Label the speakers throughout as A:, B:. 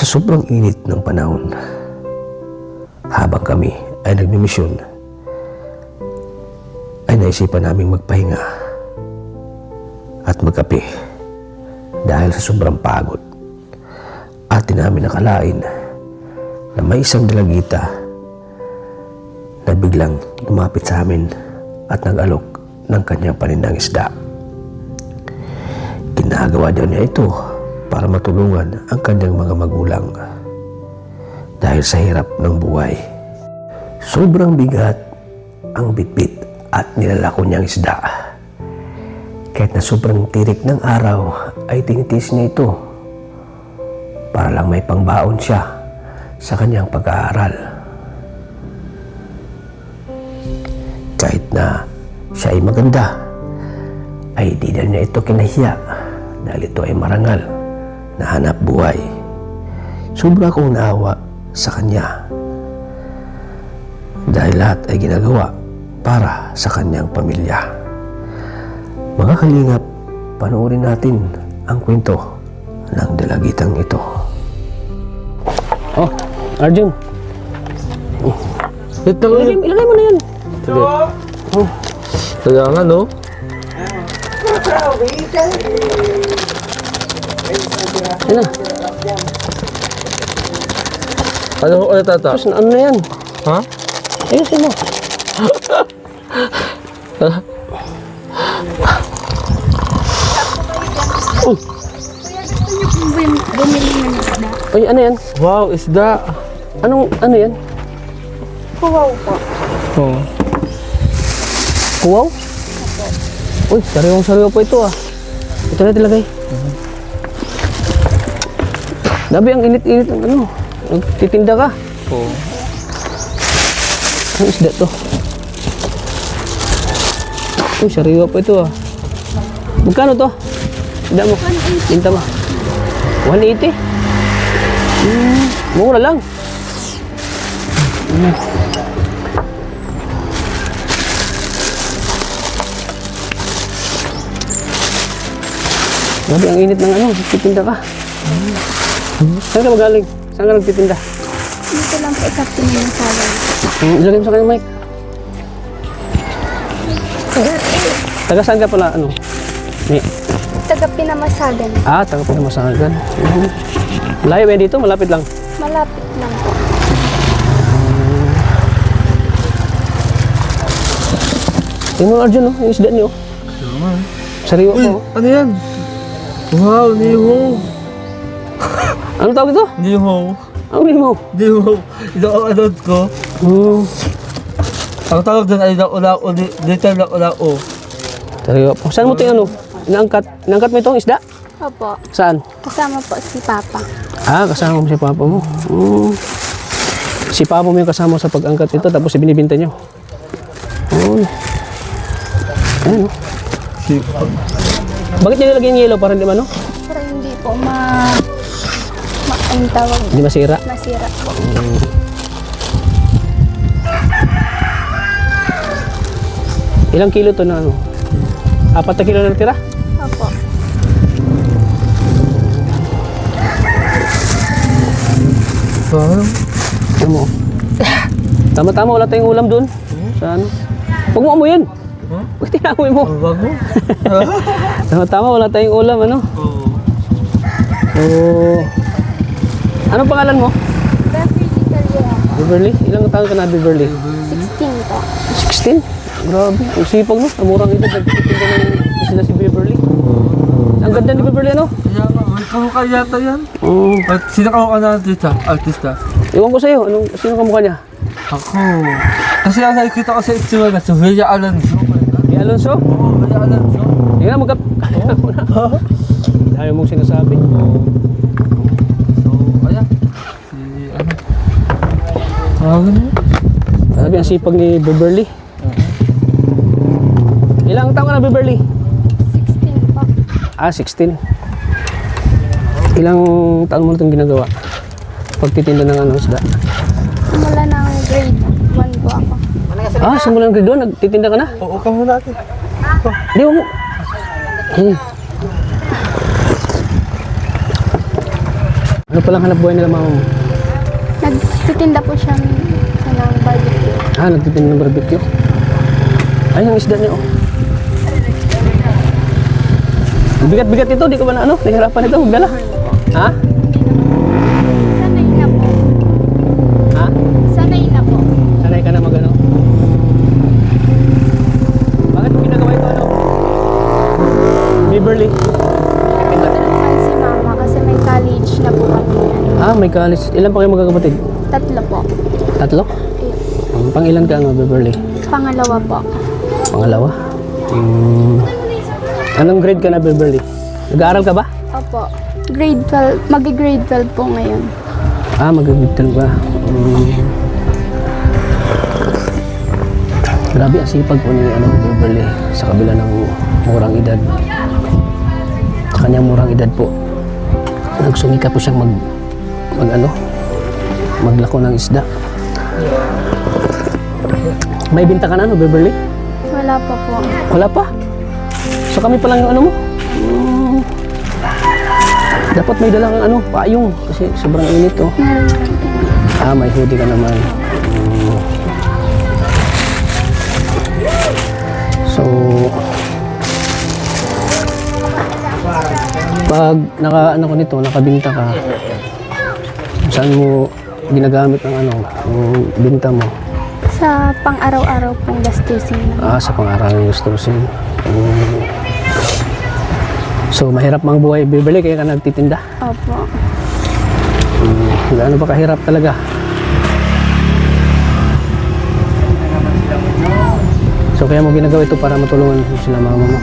A: sobrang init ng panahon, habang kami ay nagmimisyon, ay naisipan naming magpahinga at magkape dahil sa sobrang pagod. At di namin nakalain na may isang dalagita na biglang lumapit sa amin at nag-alok ng kanyang panindang isda. Ginagawa daw niya ito para matulungan ang kanyang mga magulang dahil sa hirap ng buhay. Sobrang bigat ang bitbit at nilalako niyang isda. Kahit na sobrang tirik ng araw ay tinitis niya ito para lang may pangbaon siya sa kanyang pag-aaral. Kahit na siya ay maganda, ay di na niya ito kinahiya dahil ito ay marangal na hanap buhay. Sobra akong naawa sa kanya dahil lahat ay ginagawa para sa kanyang pamilya. Mga kalingap, panoorin natin ang kwento ng dalagitang ito.
B: Oh, Arjun.
C: Ito
B: Ilagay mo na yun.
C: Sige. Oh. Kaya nga, no?
B: Yan na.
C: Ano tata?
B: Tapos ano na yan?
C: Ha?
B: Ayusin mo.
D: Bumili ng isda.
B: Ay, ano yan?
C: Wow, isda.
B: Ano yan?
D: Kuwaw po.
C: Oh.
B: Kuwaw? Uy, sariwang-sariwa po ito ah. Ito na tilagay. Dabi, ang init-init ng ano. Nagtitinda ka.
C: Oh.
B: Ano isda to? Uy, sariwa po ito ah. Magkano to? Isda mo?
D: 180.
B: Binta mo? 180? Mura lang. Grabe, ang init ng ano, nagtitinda ka. Saan ka magaling? Saan ka nagtitinda?
D: Dito lang po sa Pinamasalan.
B: Ilagay mo sa kanyang mic. Taga saan ka pala, ano?
D: Taga Pinamasalan.
B: Taga Pinamasagan. Layo ba dito? Malapit lang.
D: Malapit lang po.
B: Yung mga Arjun, yung isda niyo. Sariwa
C: Uy,
B: po.
C: ano yan? Wow, niho.
B: Ano tawag ito?
C: Niho.
B: Ang limaw.
C: Niho. Ito ang anod ko. Ang tawag doon ay ulao. Dito lang ulao.
B: Sariwa po. Saan mo ito yung ano? Inaangkat mo itong isda?
D: Opo.
B: Saan?
D: Kasama po si Papa.
B: Kasama mo si Papa mo. Si Papa mo yung kasama sa pag-angkat ito tapos ibinibinta nyo. Ayan o. Bakit nyo nilagay yung yellow para hindi ano?
D: Pero hindi po ang tawag.
B: Hindi masira.
D: Masira po.
B: Ilang kilo to na ano? 4 na kilo na natira?
D: Opo.
C: Wow.
B: Ano mo? Tama-tama, wala tayong ulam doon. Sa ano? Huwag mo amuyin. Huwag tinamoy mo.
C: Ang bago.
B: Tama-tama, wala tayong ulam, ano?
C: Oo.
B: So, anong pangalan mo?
D: Beverly Calera po.
B: Beverly? Ilang taon ka na, Beverly?
D: 16 po.
B: 16? Grabe, ang sipag no? Ang murang edad, nagtitinda ng sila si Beverly. Ang ganda ni Beverly, ano?
C: Kaya nga, may kamukha yata yan.
B: Oo.
C: At sino kamukha na artista?
B: Iwan ko sa'yo, sino kamukha niya?
C: Ako. Kasi ang nakikita ko sa itsura na si Bea Alonso.
B: Si Alonso?
C: Oo, Bea Alonso.
B: Hindi na, Ayaw mong sinasabi.
C: So, ayan. Si ano? Tawagin mo?
B: Sabi, ang sipag ni Beverly. Ilang taon ka na, Beverly?
D: 16 po.
B: 16. Ilang taon mo na itong ginagawa? Pagtitinda ng ano, isda?
D: Simula ng grade 1 po ako.
B: Simulan grade 1, nagtitinda ka na?
C: Oo, ka muna natin.
B: Di mo. Ano palang hanap buhay nila mama mo?
D: Nagtitinda po siya ng barbecue.
B: Nagtitinda ng barbecue. Ay, ang isda niya, oh. Ang bigat-bigat ito, di ko ba na ano? Nahirapan ito, magdala. Ha?
D: Sanay na po.
B: Ha?
D: Sanay na po.
B: Sanay ka na mag-ano? Bakit mo ginagawa ito, ano? Beverly.
D: Tinutulungan si mama kasi may college na po kami.
B: May college. Ilan pa kayo magkakapatid?
D: 3 po.
B: 3? Pang ilan ka, ano, Beverly?
D: Pangalawa po.
B: Pangalawa? Anong grade ka na, Beverly? Nag-aaral ka ba?
D: Opo. Grade 12. Mag-grade 12 po ngayon.
B: Mag-grade 12 ba? Grabe ang sipag po ni Beverly sa kabila ng murang edad. Sa kanyang murang edad po, nagsumika po siyang maglako ng isda. May binta ka na, Beverly?
D: Wala pa po.
B: Wala pa? So kami pa lang yung ano mo? Dapat may dalang payong kasi sobrang init, oh. May hoodie ka naman. So pag nakabinta ka, saan mo ginagamit ang yung binta mo?
D: Sa pang-araw-araw pong gastusin.
B: Sa pang-araw yung gastusin. So mahirap mang buhay, Beverly, kaya ka nagtitinda?
D: Opo.
B: Gaano ba kahirap talaga? So kaya mo ginagawa ito para matulungan sila mama mo.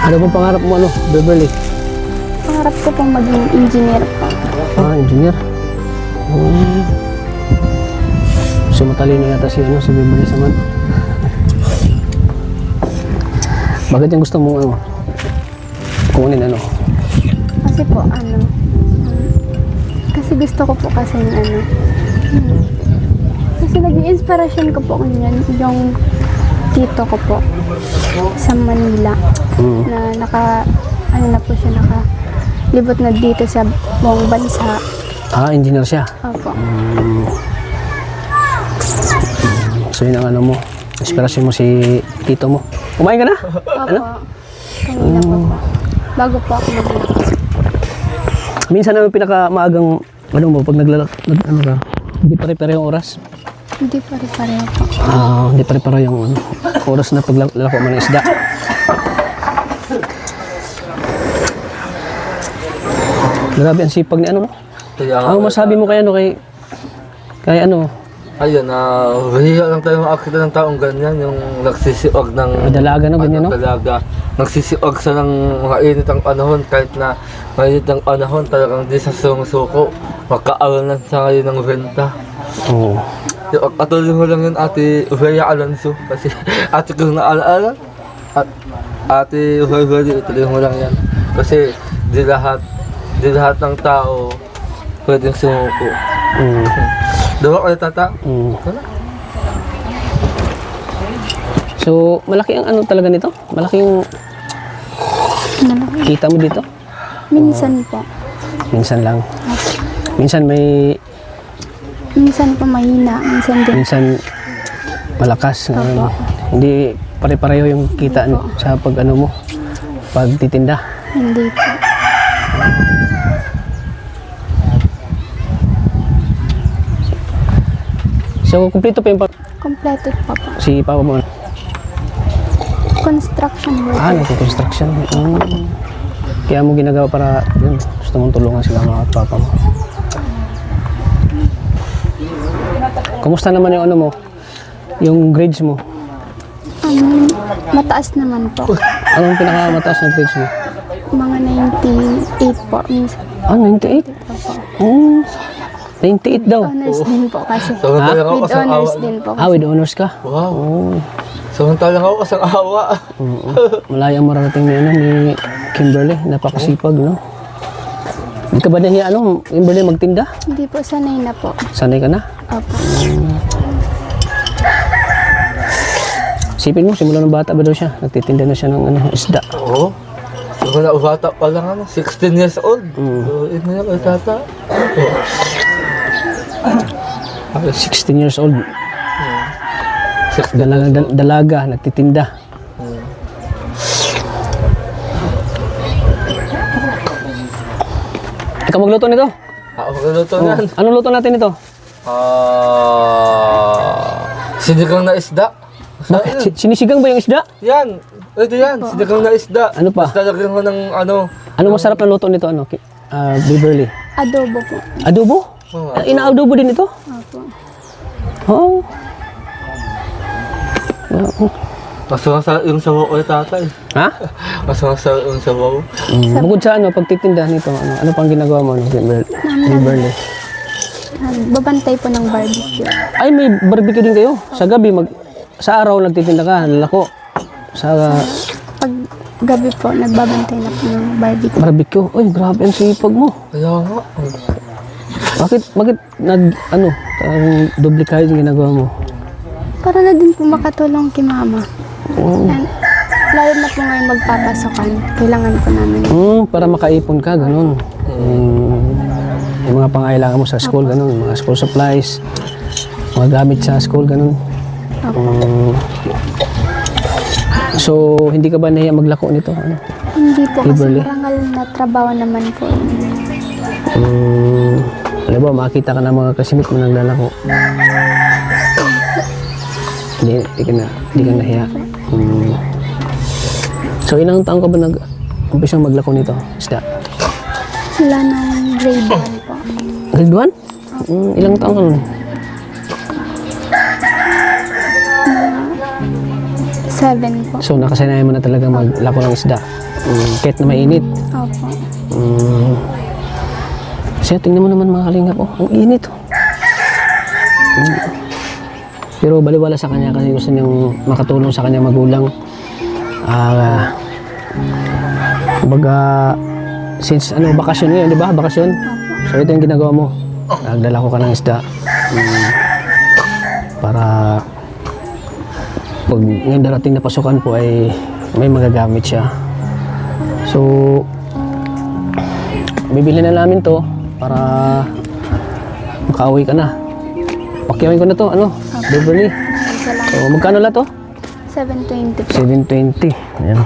B: Ano bang pangarap mo, Beverly?
D: Pangarap ko pong maging engineer po.
B: Engineer? So matalino yata si Beverly Saman. Bakit yung gusto mong kunin
D: Kasi po kasi gusto ko po kasi kasi naging inspiration ko po yung tito ko po sa Manila na na po siya nakalibot na dito sa buong bansa.
B: Engineer siya?
D: Opo.
B: So yun ang mo, inspirasyon mo si tito mo. Kumain ka na?
D: Opo. Kanina po po. Bago po ako mag-lunch.
B: Minsan naman pinakamaagang pag ka, hindi pare-pareho yung oras.
D: Hindi pare-pareho po.
B: Hindi pare-pareho yung oras na paglalako mo ng isda. Grabe ang sipag ni
C: Kaya
B: masabi mo kay
C: ayun, hihiya lang tayo makakita ng taong ganyan, yung nagsisiwag ng
B: dalaga, ganyan,
C: dalaga. Nagsisiwag sa ng mainit ang panahon, kahit na mainit ang panahon, talagang di sa sumusuko. Magkaaroon lang sa ngayon ng benta.
B: Oo.
C: Patuloy mo lang yun, Ate Uheya Alonso, kasi ate ko na alaala. Ate Uheya, ituloy mo lang yan. Kasi di lahat ng tao pwedeng sumuko. Dawa kayo, tata?
B: So, malaki ang talaga nito? Malaki yung kita mo dito?
D: Minsan po.
B: Minsan lang.
D: Minsan po mahina, minsan din.
B: Minsan malakas. Hindi pare-pareho yung kita sa pagtitinda.
D: Hindi po.
B: So, kumpleto pa yung
D: Kompleto pa po.
B: si papa mo?
D: Construction worker.
B: Nagko-construction. Kaya mo ginagawa para gusto mong tulungan sila mga papa mo. Kumusta naman yung mo? Yung grades mo?
D: Mataas naman po.
B: Anong pinakamataas na grades mo?
D: Mga 98 po. Minsan.
B: 98?
D: Opo.
B: 98 daw.
D: Honors din po kasi.
C: Samantalang ako
D: With
C: kasang
D: honors
C: awa.
D: din po kasi.
B: With honors ka?
C: Wow. Samantalang ako kasang awa.
B: Malaya mo rarating ni Kimberly. Napakasipag, no? Hindi ka ba nahiya, Kimberly, magtinda?
D: Hindi po, sanay na po.
B: Sanay ka na?
D: Opo.
B: Sipin mo, simula ng bata ba daw siya? Nagtitinda na siya ng ano, isda.
C: Oo. Wala bata pa lang 16 years old. So, ito na kay tata.
B: 16 years old. Dalaga, nagtitinda. Ikaw magluto nito?
C: Ako magluto na.
B: Anong luto natin ito?
C: Sinigang na isda.
B: Bakit? Sinisigang ba yung isda?
C: Yan. Ito yan. Sinigang na isda.
B: Ano pa?
C: Basta lagyan ko ng ano.
B: Ano masarap na luto nito? Ano? Beverly.
D: Adobo po.
B: Adobo?
C: Oo,
B: Ina-adobo din ito?
D: Opo.
B: Oo.
C: Masama yung sabaw ko tatay.
B: Ha?
C: Masama yung sabaw.
B: Bukod sa ano, pagtitinda nito, ano pang ginagawa mo? Beverly.
D: Babantay po ng barbecue.
B: Ay, may barbecue din kayo. Sa gabi, sa araw nagtitinda ka, lalako. Sa
D: Pag gabi po, nagbabantay na po ng barbecue.
B: barbecue. Uy, grabe ang sipag mo.
C: Kaya nga.
B: Bakit doble kayo yung ginagawa mo?
D: Para na din po makatulong kay mama. And, lalo na po ngayon magpapasokan. Kailangan po namin.
B: Para makaipon ka, ganun. Yung mga pangailangan mo sa school, ganun. Mga school supplies, mga gamit sa school, ganun. So, hindi ka ba nahiya maglako nito? Ano?
D: Hindi po kasi
B: Beverly?
D: marangal na trabaho naman po.
B: Alam ba, makakita ka ng mga kasimit mo naglalako. Hindi ka nahiya. So, ilang taon ka ba umpisang maglako nito? Isda?
D: Sila ng grade 1 po.
B: Grade 1? Ilang taon ka nun?
D: 7 po.
B: So, nakasanayan mo na talaga maglako ng isda. Kahit na mainit.
D: Opo.
B: Kasi tingnan mo naman mga kalingap, ang init. Pero baliwala sa kanya kasi gusto niyang makatulong sa kanyang magulang. Baga, since bakasyon ngayon, di ba? Bakasyon. So ito yung ginagawa mo. Nagdala ko ka ng isda. Para pag ngayon darating na pasukan po ay may magagamit siya. So, bibili na namin to para makauwi ka na. Pakyawin ko na to, Beverly. So, magkano la to?
D: 720 po.
B: 720. Ayan.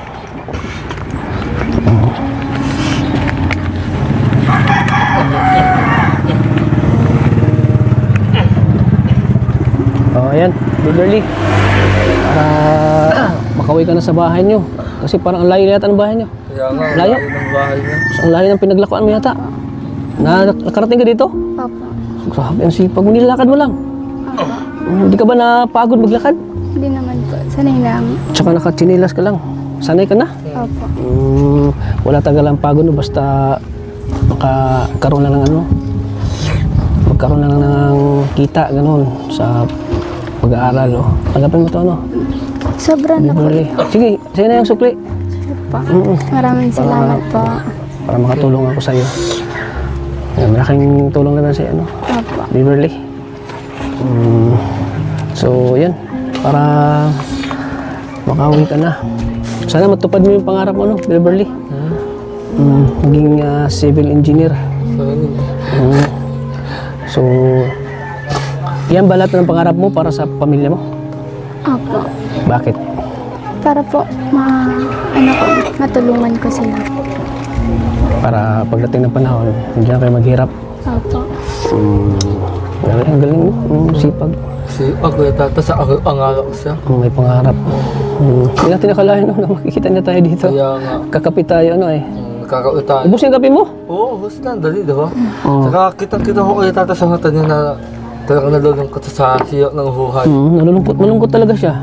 B: Ayan, Beverly. Para makauwi ka na sa bahay nyo. Kasi parang ang layo yata ng bahay nyo.
C: Kaya nga.
B: Layo?
C: Ng bahay niya.
B: So, ang layo ng pinaglakuan mo yata. Nakarating ka dito?
D: Opo.
B: Grabe ang sipag mo. Nilakad mo lang.
D: Opo.
B: Hindi ka ba napagod maglakad?
D: Hindi naman po. Sanay lang.
B: Tsaka nakatsinilas ka lang. Sanay ka na?
D: Opo.
B: Wala tagalang pagod no, basta makakaroon lang ng magkaroon lang ng kita, ganun, sa pag-aaral. Tanggapin mo to,
D: Sobra na po.
B: Beverly. Sige, sa'yo na yung sukli.
D: Po. Maraming salamat po.
B: Para makatulong ako sa'yo. Malaking tulong naman sa'yo,
D: Opo.
B: Beverly. So, yan. Para makauwi ka na. Sana matupad mo yung pangarap mo, Beverly. Maging civil engineer. So, yan ba lahat ng pangarap mo para sa pamilya mo?
D: Opo.
B: Bakit?
D: Para po matulungan ko sila.
B: Para pagdating ng panahon, hindi na kayo maghirap.
D: Opo.
B: Ang galing mo, sipag.
C: Kasi ako tata sa pangarap siya.
B: May pangarap. Hindi natin nakalain na makikita niya tayo dito.
C: Kaya nga.
B: Kakapit tayo,
C: Nakakautan.
B: Ubus yung kape mo?
C: Oo, gusto na. Dali, diba?
B: Oo.
C: Saka kitang-kita ko kay tata sa mata niya na talagang nalulungkot sa siyak ng buhay.
B: Malungkot talaga siya.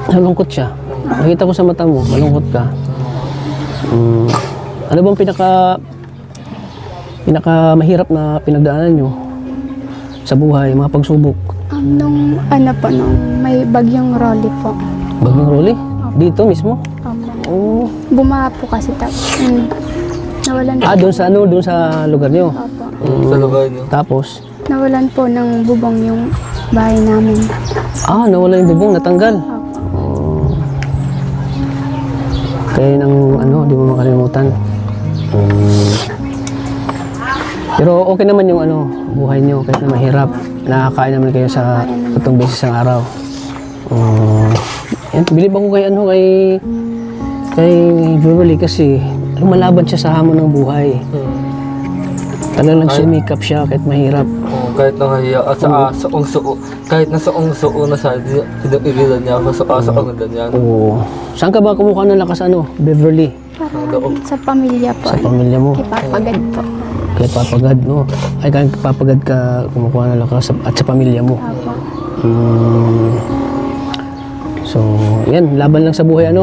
B: Malungkot siya. Nakita ko sa mata mo, malungkot ka. Ano bang pinaka mahirap na pinagdaanan nyo sa buhay, mga pagsubok?
D: Nung may bagyong Rolly po.
B: Bagong Rolly? Dito mismo?
D: Opo.
B: Oo.
D: Bumaha po kasi nawalan po.
B: Doon sa lugar nyo.
D: Opo.
C: Sa lugar niyo.
B: Tapos,
D: Nawalan po ng bubong yung bahay namin.
B: Nawala yung bubong, natanggal.
D: Opo.
B: Oh. Kaya nang di mo makalimutan. Pero okay naman yung buhay nyo kahit na mahirap. Nakakain naman kayo sa 3 beses ang araw. Yan, bilib ako kay Beverly kasi lumalaban siya sa hamon ng buhay. Talagang sumikap siya kahit mahirap.
C: Kahit nangahiya at saong-suo, kahit na saong-suo na sa hinigilan niya ako sa kasakangan niya.
B: Oo. Saan ka ba kumukuha ng lakas Beverly?
D: Parang sa pamilya po.
B: Sa pamilya mo?
D: Ipapagad po.
B: Kaya papagad, no? Ay, kaya papagad ka kumukuha ng lakas at sa pamilya mo.
D: Opo.
B: So, yan, laban lang sa buhay,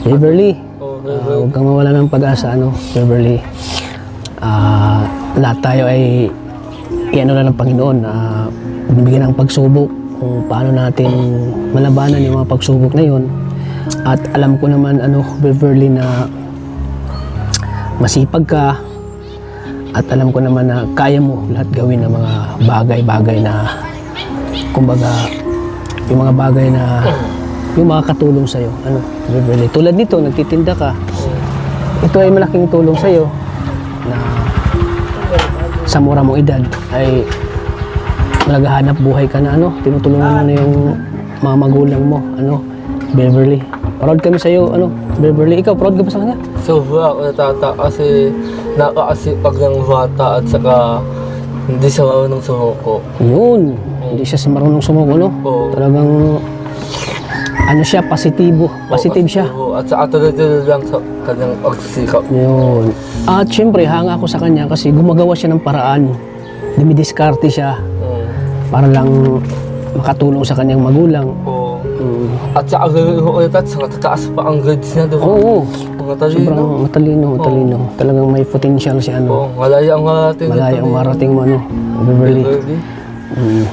B: Beverly, huwag kang mawala ng pag-asa, Beverly. Lahat tayo ay lang ng Panginoon, bibigyan ng pagsubok kung paano natin malabanan yung mga pagsubok na yun. At alam ko naman, Beverly, na masipag ka at alam ko naman na kaya mo lahat gawin ng mga bagay-bagay na kumbaga yung mga bagay na yung makakatulong sa'yo. Beverly, tulad nito, nagtitinda ka. Ito ay malaking tulong sa'yo na sa mura mong edad ay naghahanap buhay ka na tinutulungan mo na yung mga magulang mo, Beverly. Proud kami sa'yo, Beverly. Ikaw, proud ka ba sa kanya?
C: Sobra ako natata kasi nakaasipag ng bata at saka hindi siya marunong sumuko.
B: Yun. Hindi siya marunong sumuko,
C: Oo.
B: Talagang, siya, positibo. Positive siya.
C: At saka tuloy-tuloy lang sa kanyang pagsisikap.
B: Yun. At syempre, hanga ako sa kanya kasi gumagawa siya ng paraan. Dumidiskarte siya para lang makatulong sa kanyang magulang.
C: Oo.
B: Mm.
C: At saka ulit at saka tataas pa ang grades niya doon.
B: Oo.
C: Mga talino.
B: Sobrang matalino. Talagang may potential si
C: Oo, malaya ang marating.
B: Malaya ang marating mo, Beverly. Mm.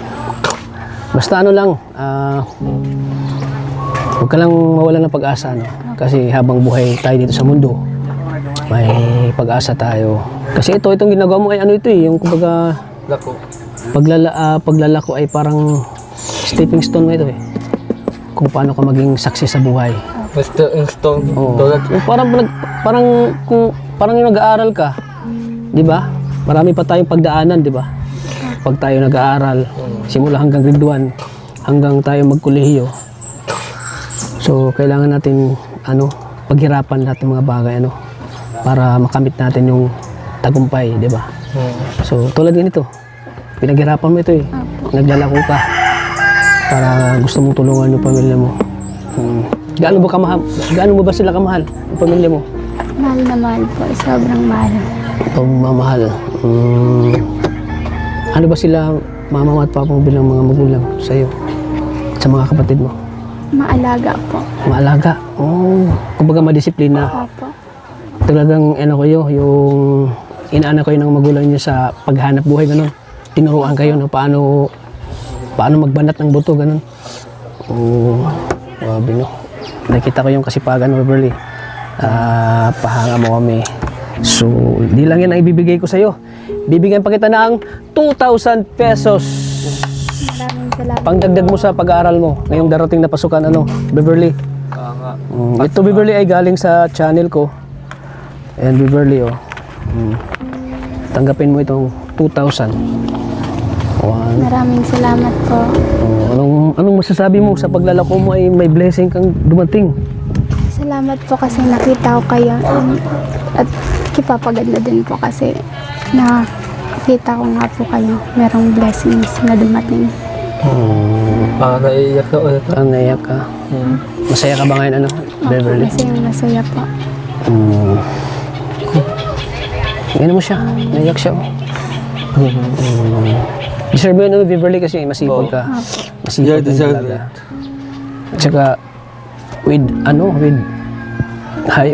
B: Basta lang, huwag ka lang mawala ng pag-asa, Kasi habang buhay tayo dito sa mundo, may pag-asa tayo. Kasi itong ginagawa mo ay yung kumbaga,
C: Lako.
B: paglalako ay parang stepping stone mo ito kung paano ka maging success sa buhay.
C: Mr. Ingstone.
B: Oo.
C: Tulad.
B: Parang yung nag-aaral ka, di ba? Marami pa tayong pagdaanan, di ba? Pag tayo nag-aaral, simula hanggang grade 1, hanggang tayo magkolehiyo. So, kailangan natin, paghirapan lahat ng mga bagay, para makamit natin yung tagumpay, di ba? So, tulad ganito, pinaghirapan mo ito Naglalako ka para gusto mong tulungan yung pamilya mo. Gaano mo ba sila kamahal, yung pamilya mo?
D: Mahal na mahal po. Sobrang mahal.
B: Pagmamahal. Ano ba sila, mama at papa mo bilang mga magulang sa'yo? Sa mga kapatid mo?
D: Maalaga po.
B: Maalaga? Kumbaga madisiplina.
D: Opo.
B: Talagang, yung inaana kayo ng magulang niyo sa paghanap buhay, ganun. Tinuruan kayo na paano magbanat ng buto, ganun. Grabe, Nakita ko yung kasipagan, Beverly. Pahanga mo kami. So, di lang yan ang ibibigay ko sa'yo. Bibigyan pa kita ng 2,000 pesos.
D: Maraming salamat.
B: Pangdagdag mo sa pag-aaral mo ngayong darating na pasukan, Beverly.
C: Nga.
B: Ito, Beverly, ay galing sa channel ko. And Beverly, tanggapin mo itong 2,000.
D: Maraming salamat po.
B: Anong masasabi mo sa paglalako mo ay may blessing kang dumating?
D: Salamat po kasi nakita ko kayo at kipapagad na din po kasi nakita ko nga po kayo. Merong blessings na dumating.
C: Naiiyak ka ulit.
B: Naiyak ka? Masaya ka ba ngayon, Beverly?
D: Masaya po.
B: Ganyan mo siya. Naiyak siya. Deserve mo yun, Beverly, kasi masipag ka. Masipag ka talaga. Tsaka, with high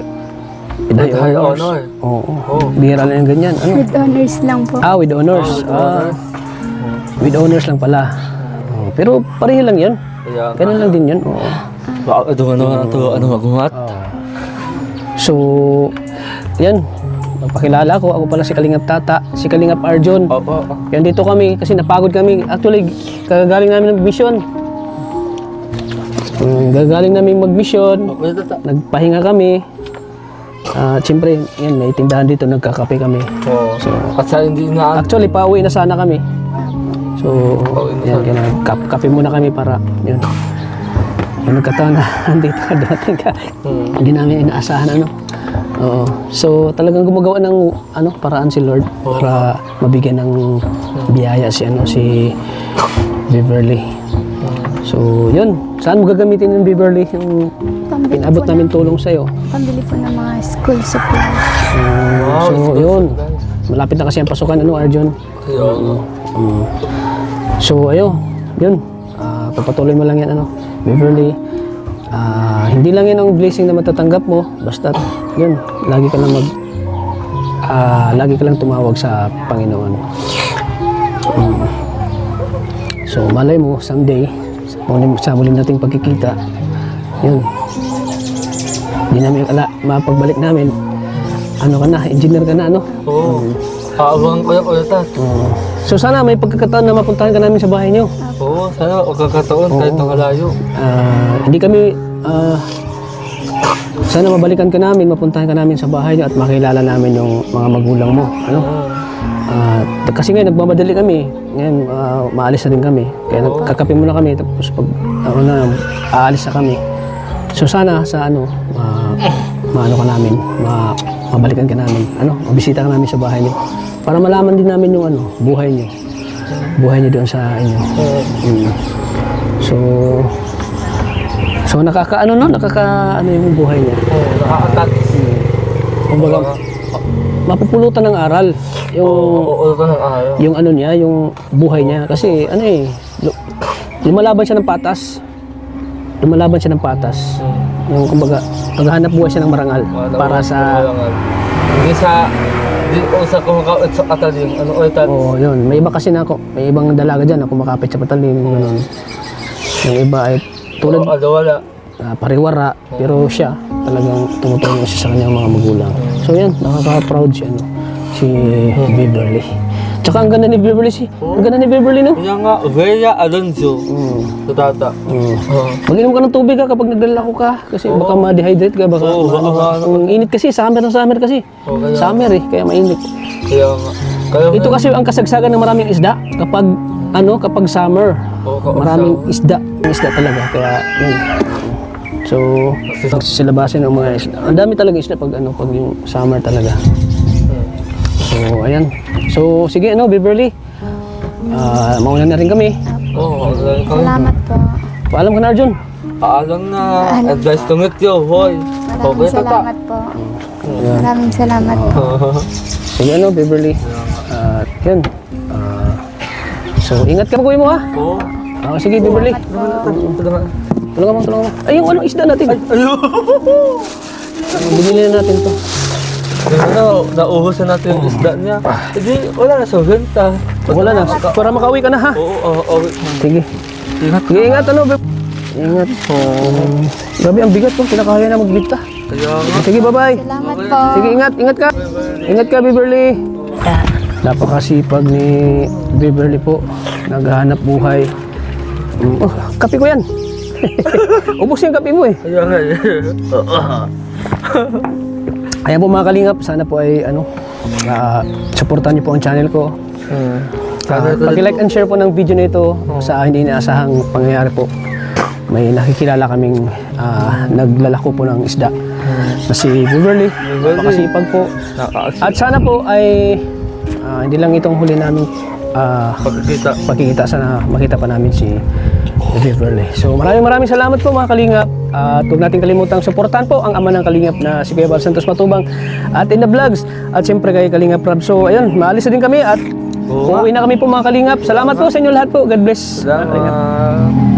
B: honors.
C: honor.
B: Oo. Bihira na yung ganyan.
D: With honors lang po.
B: With honors. With honors lang pala. Pero pareho lang yun. Ganun lang din yun.
C: Turuan ako mat.
B: So, yan. magpakilala ako pala si Kalingap Tata, si Kalingap Arjon.
C: Opo.
B: Yan dito kami kasi napagod kami. Actually, kagagaling namin ng mission. Gagaling namin mag-mission,
C: Opo, tata.
B: nagpahinga kami. At siyempre, yan, may tindahan dito, nagkakape kami.
C: Oo. Kasi hindi na
B: Actually, pauwi na sana kami. So,
C: Pauwi na
B: yan, kaya kape muna kami para, yun. Yung nagkataon na, andito ka dating ka. Hindi namin inaasahan, ano. Oo. So, talagang gumagawa ng, paraan si Lord para mabigyan ng biyaya si Beverly. So, yun. Saan mo gagamitin yung Beverly? Yung
D: Pambili
B: pinabot
D: po
B: namin
D: ng-
B: tulong sa'yo.
D: Pambili po ng mga school supplies.
B: So, yun. Malapit na kasi ang pasukan, Arjon?
C: Kaya,
B: So, yun. Papatuloy mo lang yan, Beverly. Hindi lang yan ang blessing na matatanggap mo. Basta, yun. Lagi ka lang tumawag sa Panginoon. So, malay mo, someday, sa muli nating pagkikita, yun. Hindi namin mapagbalik namin. Engineer ka na,
C: oo. Aabangan ko yung ulit,
B: So sana may pagkakataon na mapuntahan ka namin sa bahay niyo.
C: Oo, sana magkakataon kahit nakalayo.
B: Hindi kami sana mabalikan ka namin, mapuntahan ka namin sa bahay niyo at makilala namin yung mga magulang mo. Kasi ngayon nagmamadali kami. Ngayon maalis na din kami. Kaya nagkakape muna kami tapos pag aalis na kami. So sana sa maano ka namin, mabalikan ka namin, mabisita ka namin sa bahay niyo. Para malaman din namin yung buhay niyo. Buhay niyo doon sa inyo. So nakakaano yung buhay niya.
C: Oo, nakakatat.
B: Kumbaga mapupulutan ng aral yung
C: Oo, ka ng ayaw.
B: yung niya, yung buhay niya kasi lumalaban siya ng patas. Yung kumbaga naghahanap buhay siya ng marangal para sa
C: Hindi sa kumakaot sa katalim. Ulit,
B: yun. May iba kasi may ibang dalaga dyan na kumakapit sa patalim, ganun. Yung iba ay tulad
C: wala.
B: pariwara, pero siya talagang tumutulong siya sa kanyang mga magulang. So yan, nakaka-proud si Beverly. Tsaka ang ganda ni Beverly no?
C: Kaya nga, Rhea Alonzo. Sa tata.
B: Mag-inom ka ng tubig kapag naglalako ka kasi baka ma-dehydrate ka, baka ang init kasi, summer kasi.
C: Kaya
B: Summer kaya mainit.
C: Kaya nga. Kaya
B: Ito kasi ang kasagsagan ng maraming isda kapag summer. Maraming isda talaga kaya yun. So, silabasin ng mga isda. Ang dami talaga isda pag yung summer talaga. So, ayan. So, sige Beverly. Mauna na rin kami.
C: Oo,
D: Salamat po.
B: Paalam ka na, Arjon.
C: paalam na. Advice to meet you, boy.
D: Maraming salamat po. Maraming salamat po.
B: Sige Beverly. Yun. So, ingat ka pag-uwi mo ha.
C: Oo.
B: Sige, Beverly. Tulungan mo. Ay, yung isda natin. Binili na natin to.
C: Nauhusan natin yung isda niya. Hindi, wala na sa benta.
B: Wala na. Para makauwi ka na ha.
C: Oo.
B: Sige.
C: Ingat.
B: Sige, ingat Ingat. Grabe, ang bigat po. Kinakaya na magbita.
C: Kaya nga.
B: Sige, bye-bye.
D: Salamat po.
B: Sige, ingat ka. Ingat ka, Beverly. Napakasipag ni Beverly po. Naghahanap buhay. Kape ko yan. Ubus yung kape mo
C: Kaya nga
B: Ayan po mga kalingap, sana po ay supportan niyo po ang channel ko. Paki-like and share po ng video na ito sa hindi inaasahang pangyayari po. May nakikilala kaming naglalako po ng isda na si Beverly. Napakasipag po. At sana po ay hindi lang itong huli namin pagkikita, sana makita pa namin si Beverly. So maraming salamat po mga kalingap. At huwag natin kalimutang suportahan po ang ama ng kalingap na si Kuya Val Santos Matubang at in the vlogs at siyempre kay Kalingap Rab. So ayun, maalis na din kami at uuwi na kami po mga kalingap. Salamat po sa inyo lahat po. God bless.
C: Salamat.